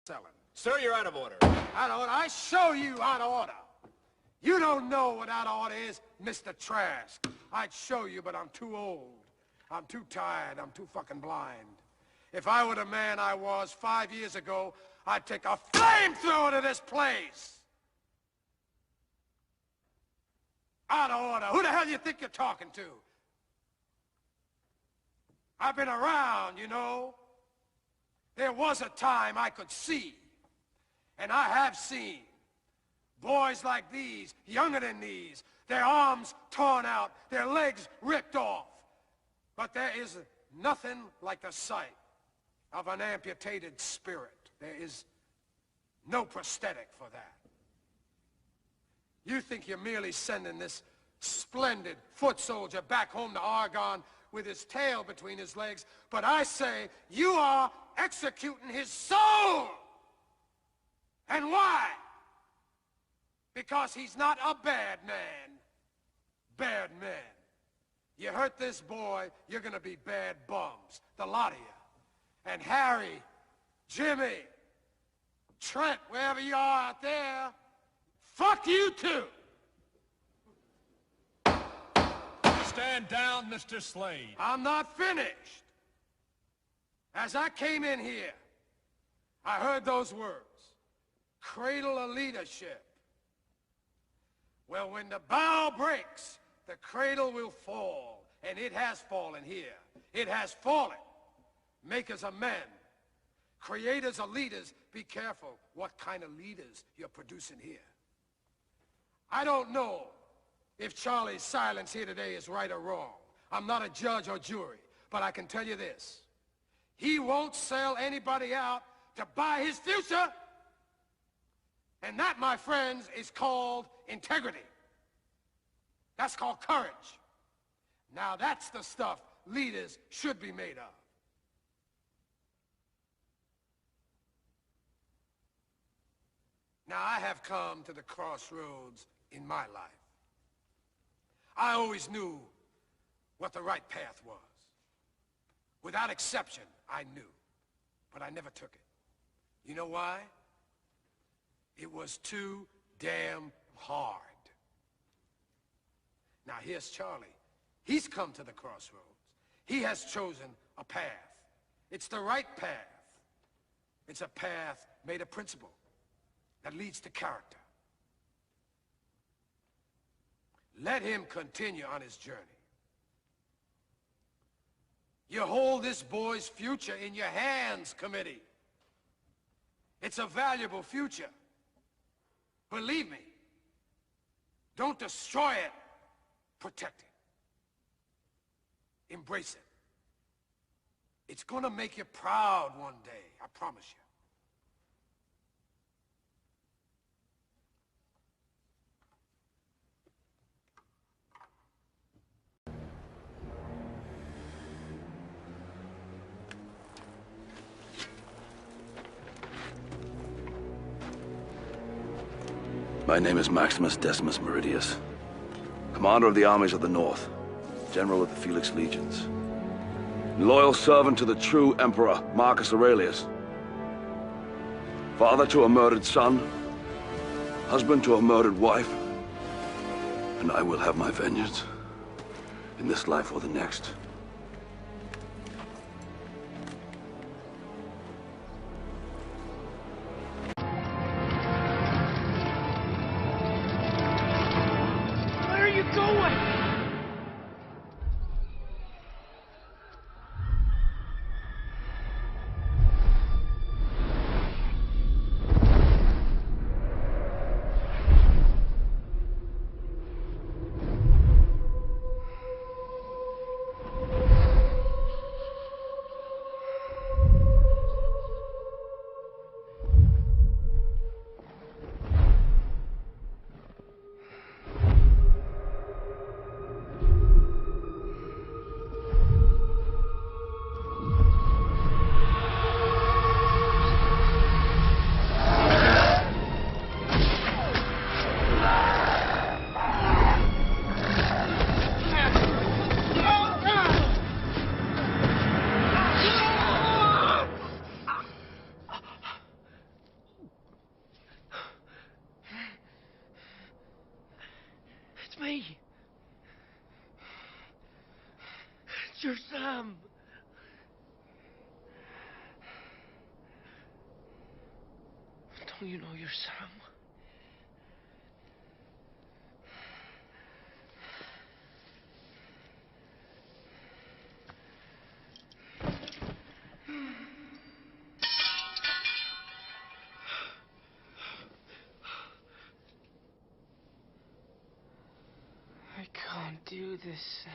selling. Sir, you're out of order. Out of order? I show you out of order. You don't know what out of order is, Mr. Trask. I'd show you, but I'm too old. I'm too tired. I'm too fucking blind. If I were the man I was 5 years ago, I'd take a flamethrower to this place. Out of order. Who the hell do you think you're talking to? I've been around, you know. There was a time I could see, and I have seen, boys like these, younger than these, their arms torn out, their legs ripped off. But there is nothing like the sight of an amputated spirit. There is no prosthetic for that. You think you're merely sending this splendid foot soldier back home to Argonne with his tail between his legs, but I say you are executing his soul. And why? Because he's not a bad man. Bad men. You hurt this boy, you're gonna be bad bums. The lot of you. And Harry, Jimmy, Trent, wherever you are out there, fuck you too. Stand down, Mr. Slade. I'm not finished. As I came in here, I heard those words. Cradle of leadership. Well, when the bow breaks, the cradle will fall. And it has fallen here. It has fallen. Makers of men. Creators of leaders. Be careful what kind of leaders you're producing here. I don't know if Charlie's silence here today is right or wrong. I'm not a judge or jury, but I can tell you this. He won't sell anybody out to buy his future. And that, my friends, is called integrity. That's called courage. Now that's the stuff leaders should be made of. Now I have come to the crossroads in my life. I always knew what the right path was. Without exception, I knew. But I never took it. You know why? It was too damn hard. Now here's Charlie. He's come to the crossroads. He has chosen a path. It's the right path. It's a path made of principle that leads to character. Let him continue on his journey. You hold this boy's future in your hands, committee. It's a valuable future. Believe me. Don't destroy it. Protect it. Embrace it. It's gonna make you proud one day, I promise you. My name is Maximus Decimus Meridius, commander of the armies of the North, general of the Felix Legions, and loyal servant to the true Emperor Marcus Aurelius, father to a murdered son, husband to a murdered wife, and I will have my vengeance, in this life or the next. Mr. Sam! Don't you know you're Sam? I can't do this, Sam.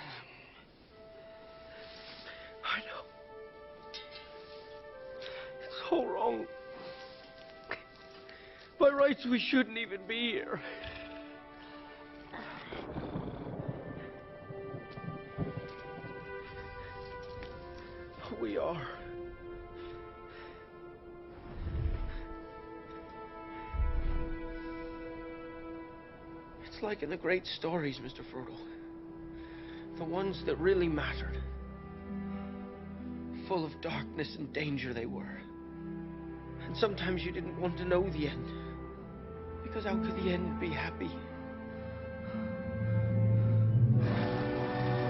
I know. It's so wrong. By rights, we shouldn't even be here. But we are. It's like in the great stories, Mr. Frodo. The ones that really mattered. Full of darkness and danger they were. And sometimes you didn't want to know the end. Because how could the end be happy?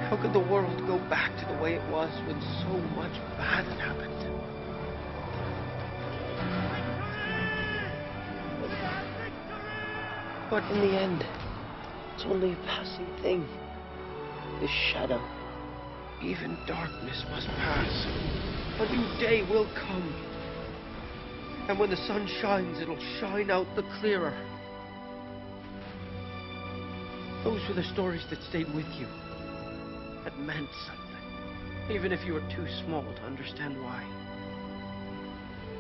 How could the world go back to the way it was when so much bad had happened? But in the end, it's only a passing thing. This shadow, even darkness must pass. A new day will come. And when the sun shines, it'll shine out the clearer. Those were the stories that stayed with you. That meant something. Even if you were too small to understand why.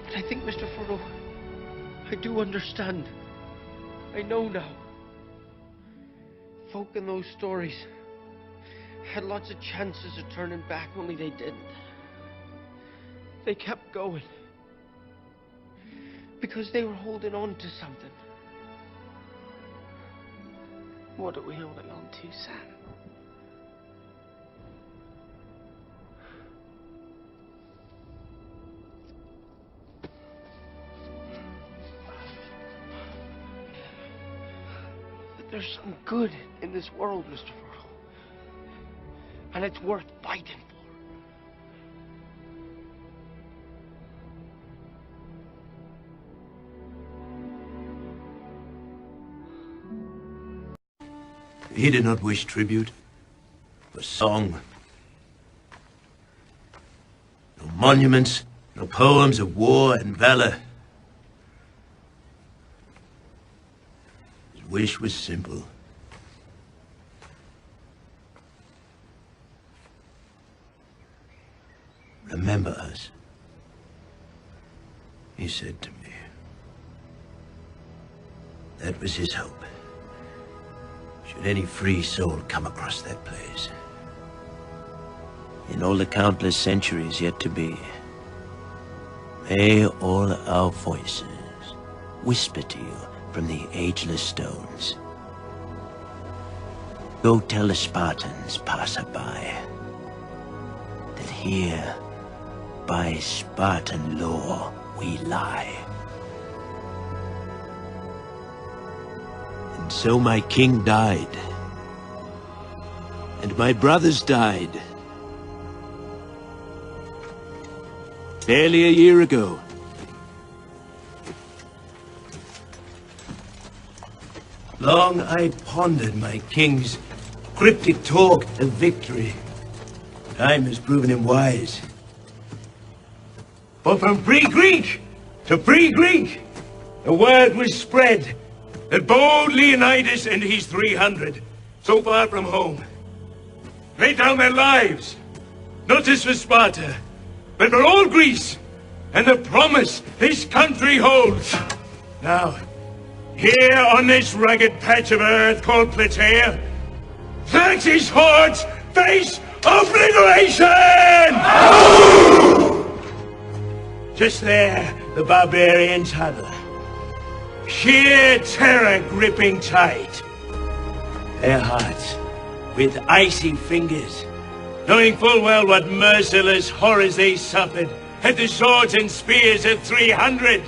But I think, Mr. Frodo, I do understand. I know now. Folk in those stories had lots of chances of turning back, only they didn't. They kept going. Because they were holding on to something. What are we holding on to, Sam? That there's some good in this world, Mr. Frodo. And it's worth fighting for. He did not wish tribute, or song. No monuments, no poems of war and valor. His wish was simple. Remember us, he said to me. That was his hope. Should any free soul come across that place. In all the countless centuries yet to be, may all our voices whisper to you from the ageless stones. Go tell the Spartans passer-by that here, by Spartan law, we lie. And so my king died, and my brothers died. Barely a year ago. Long I pondered my king's cryptic talk of victory. Time has proven him wise. For from free Greek to free Greek, the word was spread that bold Leonidas and his 300, so far from home, laid down their lives, not just for Sparta, but for all Greece, and the promise this country holds. Now, here on this rugged patch of earth called Plataea, Xerxes' hordes face obliteration! Just there, the barbarians huddle. Sheer terror gripping tight. Their hearts, with icy fingers, knowing full well what merciless horrors they suffered at the swords and spears of 300.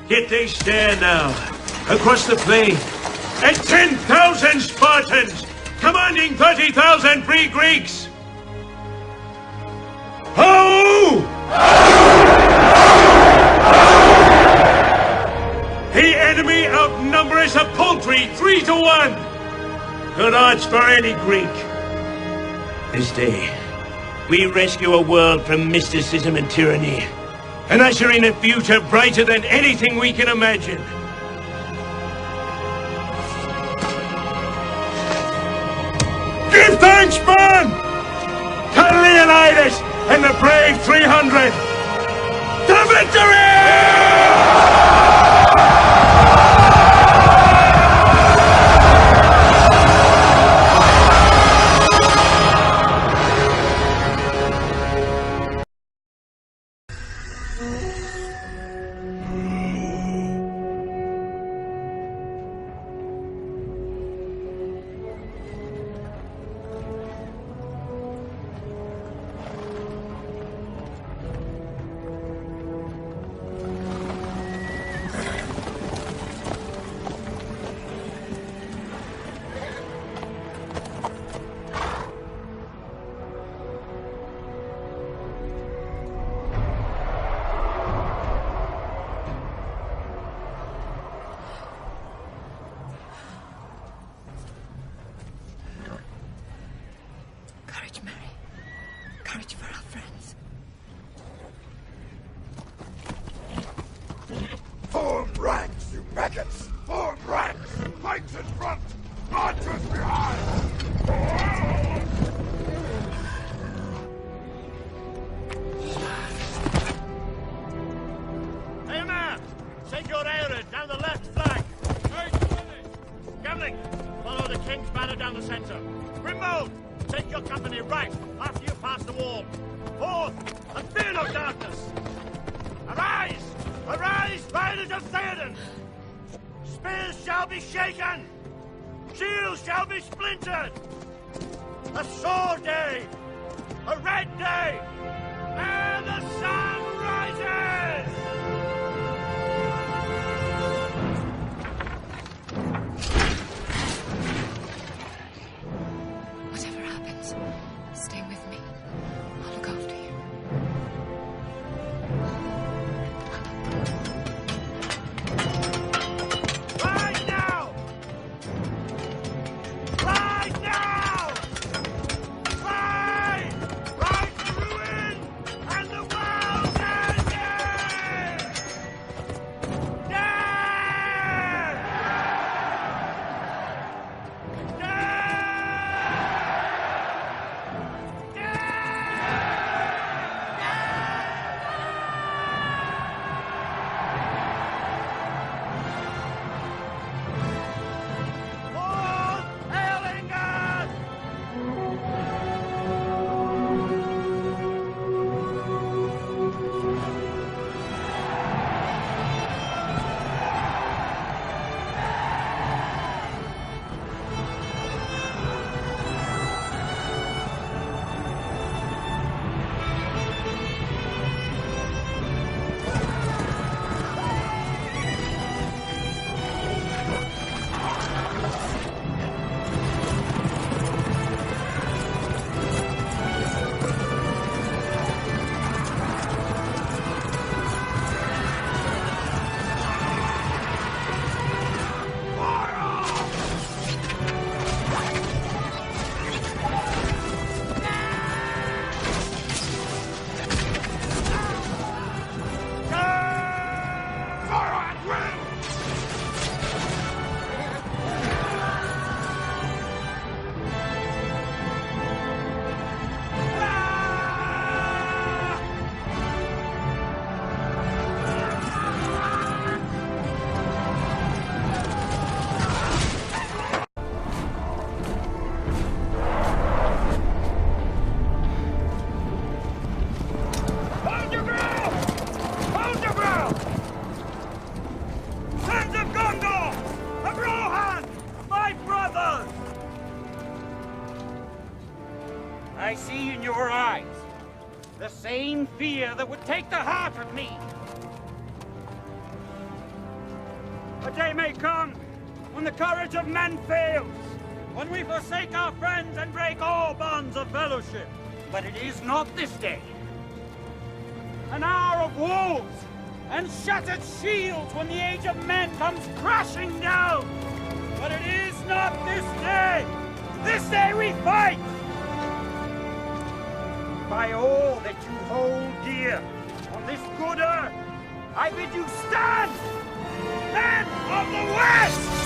Yet they stare now, across the plain, at 10,000 Spartans, commanding 30,000 free Greeks. Ho! The enemy outnumber us a paltry 3-1. Good odds for any Greek. This day, we rescue a world from mysticism and tyranny, and usher in a future brighter than anything we can imagine. Give thanks, man! To Leonidas and the brave 300! To victory! Courage, Mary. Courage for our friends. Form ranks, you maggots! Form ranks! Pikes in front! Archers behind! Hey, man! Send your arrows down the left flank! Gamling, follow the king's banner down the center. Remote! Take your company right after you pass the wall. Forth, and fear no darkness! Arise! Arise, riders of Theoden! Spears shall be shaken! Shields shall be splintered! A sore day! A red day! And the sun rises! Whatever happens, stay with me. I'll look after you. Rise now! Rise now! Rise! Rise to ruin and the world's ending! Death! Lord Erlingar! Hold your ground! Hold your ground! Sons of Gondor! Of Rohan! My brothers! I see in your eyes the same fear that would take the heart of me. A day may come when the courage of men fails, when we forsake our friends and break all bonds of fellowship. But it is not this day. an hour of wolves and shattered shields when the age of men comes crashing down. But it is not this day. This day we fight. By all that you hold dear on this good earth, I bid you stand, men of the West!